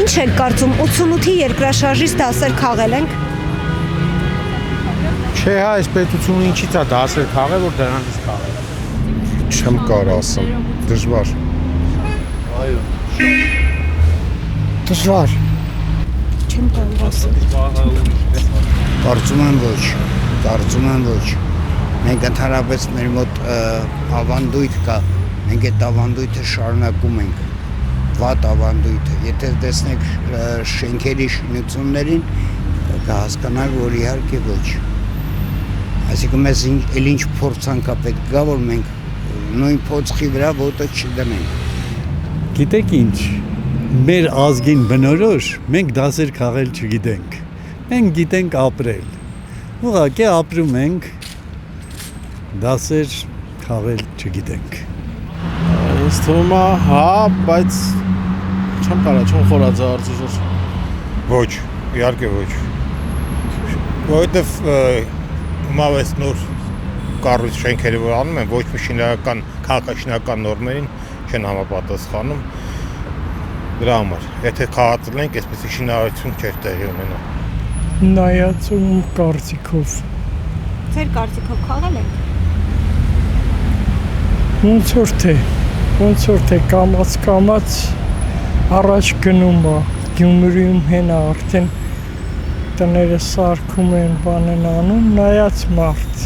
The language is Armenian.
Ինչ եք կարծում, 88-ի երկրաշարժից դասեր քաղել ենք։ Չէ, հա, այս պետությունը ինչի՞ց է դասեր քաղել, որ դրանից քաղել։ Չեմ կարող ասեմ, դժվար։ Այո։ Դժվար։ Չեմ կարող ասել։ Կարծում եմ ոչ։ Մենք ընդհանրապես մեր մոտ ավանդույթ կա, մենք այդ ավանդույթը շարունակում ենք, վատ ավանդույթը։ Եթե տեսնեք շենքերի շինություններին, կհասկանաք, որ իհարկե ոչ։ Այսինքն մեզ էլ ինչ փորձանք է պետք գա, որ մենք նույն փոცხի վրա ոտը չդնենք։ Գիտեք ինչ, մեր ազգին բնորոշ մենք դասեր քաղել չգիտենք, մենք գիտենք ապրել, ուղղակի ապրում ենք, դասեր քաղել չգիտենք։ Ինձ թվում է, հա, բայց չեմ խորաձարծել։ Ոչ, իհարկե ոչ։ Որովհետև հիմա այս նոր կառույց շենքերը որ անում են, ոչ մի քաղաքաշինական նորմերին չեն համապատասխանում։ Դրա համար, եթե քաղաքացիներ ենք, այսպեսի շինարարություն չէր տեղի ունենա։ Նայած ու կարծիքով։ Ձեր կարծիքով քաղել եք։ Ոնց որ թե կամաց առաջ գնում է, Գյումրիում հենա արդեն տները սարքում են, բան են անում, նայած մարդ։